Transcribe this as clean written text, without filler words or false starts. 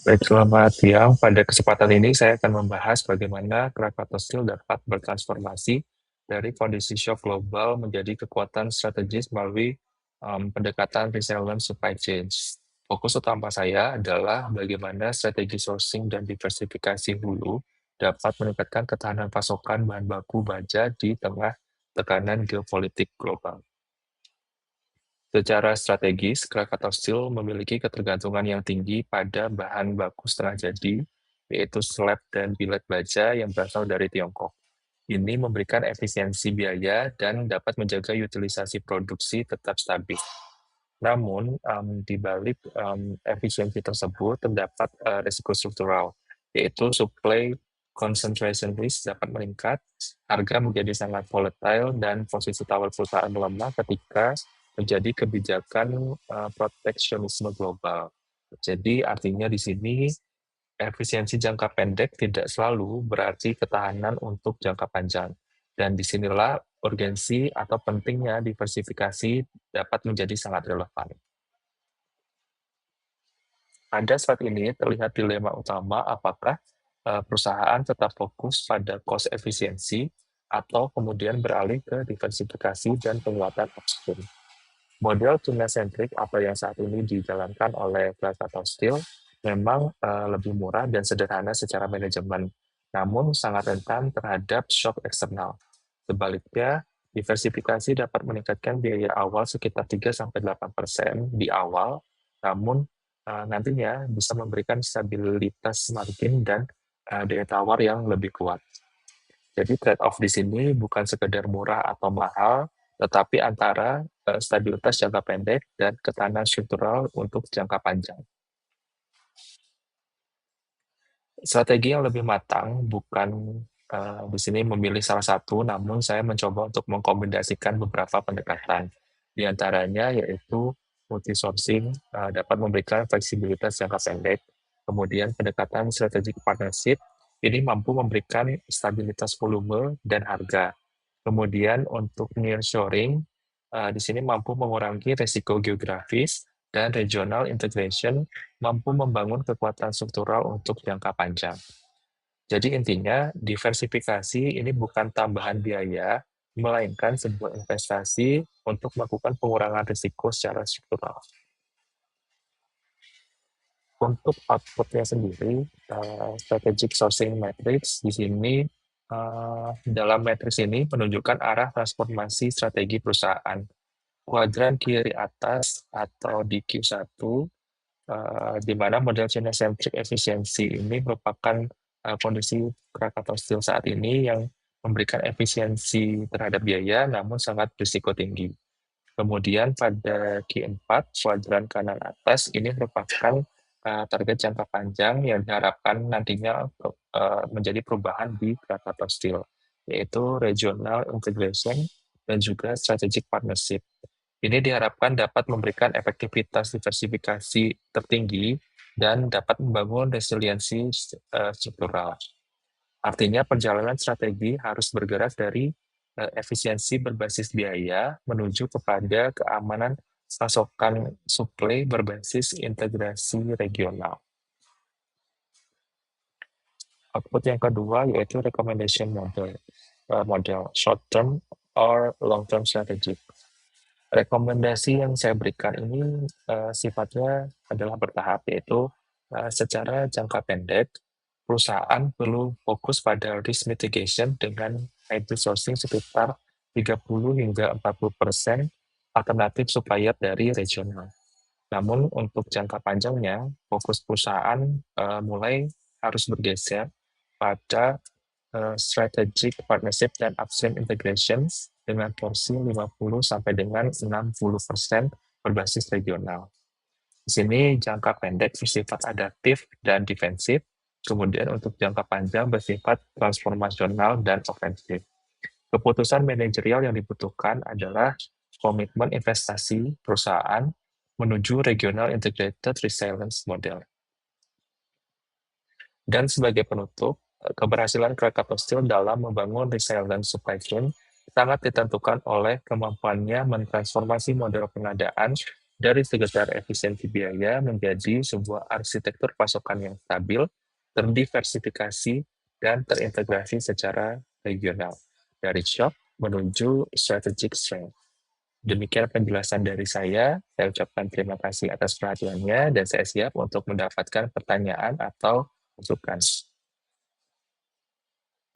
Baik, selamat siang. Pada kesempatan ini saya akan membahas bagaimana Krakatau Steel dapat bertransformasi dari kondisi shock global menjadi kekuatan strategis melalui pendekatan resilience supply chain. Fokus utama saya adalah bagaimana strategi sourcing dan diversifikasi hulu dapat meningkatkan ketahanan pasokan bahan baku baja di tengah tekanan geopolitik global. Secara strategis, Krakatau Steel memiliki ketergantungan yang tinggi pada bahan baku setengah jadi, yaitu slab dan billet baja yang berasal dari Tiongkok. Ini memberikan efisiensi biaya dan dapat menjaga utilisasi produksi tetap stabil. Namun, di balik efisiensi tersebut terdapat risiko struktural, yaitu supply concentration risk dapat meningkat, harga menjadi sangat volatile, dan posisi tawar perusahaan melemah ketika terjadi kebijakan proteksionisme global. Jadi artinya di sini efisiensi jangka pendek tidak selalu berarti ketahanan untuk jangka panjang. Dan disinilah urgensi atau pentingnya diversifikasi dapat menjadi sangat relevan. Pada saat ini terlihat dilema utama apakah perusahaan tetap fokus pada cost efisiensi atau kemudian beralih ke diversifikasi dan penguatan upstream. Model tuna-centric apa yang saat ini dijalankan oleh Krakatau Steel memang lebih murah dan sederhana secara manajemen, namun sangat rentan terhadap shock eksternal. Sebaliknya, diversifikasi dapat meningkatkan biaya awal sekitar 3-8% di awal, namun nantinya bisa memberikan stabilitas margin dan daya tawar yang lebih kuat. Jadi trade-off di sini bukan sekedar murah atau mahal, tetapi antara stabilitas jangka pendek dan ketahanan struktural untuk jangka panjang. Strategi yang lebih matang bukan di sini memilih salah satu, namun saya mencoba untuk mengkombinasikan beberapa pendekatan. Di antaranya yaitu multi-sourcing dapat memberikan fleksibilitas jangka pendek, kemudian pendekatan strategic partnership ini mampu memberikan stabilitas volume dan harga. Kemudian untuk nearshoring, di sini mampu mengurangi risiko geografis dan regional integration mampu membangun kekuatan struktural untuk jangka panjang. Jadi intinya, diversifikasi ini bukan tambahan biaya, melainkan sebuah investasi untuk melakukan pengurangan risiko secara struktural. Untuk outputnya sendiri, strategic sourcing matrix di sini dalam matriks ini menunjukkan arah transformasi strategi perusahaan. Kuadran kiri atas atau di Q1 di mana model China-centric efisiensi ini merupakan kondisi Krakatau Steel saat ini yang memberikan efisiensi terhadap biaya namun sangat berisiko tinggi. Kemudian pada Q4, kuadran kanan atas ini merupakan target jangka panjang yang diharapkan nantinya menjadi perubahan di Krakatau Steel, yaitu regional integration dan juga strategic partnership. Ini diharapkan dapat memberikan efektivitas diversifikasi tertinggi dan dapat membangun resiliensi struktural. Artinya perjalanan strategi harus bergerak dari efisiensi berbasis biaya menuju kepada keamanan pasokan suplai berbasis integrasi regional. Output yang kedua yaitu recommendation model short term or long term strategy. Rekomendasi yang saya berikan ini sifatnya adalah bertahap, yaitu secara jangka pendek, perusahaan perlu fokus pada risk mitigation dengan hybrid sourcing sekitar 30 hingga 40% alternatif supplier dari regional. Namun untuk jangka panjangnya, fokus perusahaan mulai harus bergeser pada strategic partnership dan upstream integrations dengan porsi 50 sampai dengan 60% berbasis regional. Di sini jangka pendek bersifat adaptif dan defensif, kemudian untuk jangka panjang bersifat transformasional dan ofensif. Keputusan manajerial yang dibutuhkan adalah komitmen investasi perusahaan menuju regional integrated resilience model. Dan sebagai penutup, keberhasilan Krakatau Steel dalam membangun resilient supply chain sangat ditentukan oleh kemampuannya mentransformasi model pengadaan dari sekedar efisiensi biaya menjadi sebuah arsitektur pasokan yang stabil, terdiversifikasi, dan terintegrasi secara regional, dari shock menuju strategic strength. Demikian penjelasan dari saya ucapkan terima kasih atas perhatiannya, dan saya siap untuk mendapatkan pertanyaan atau masukan.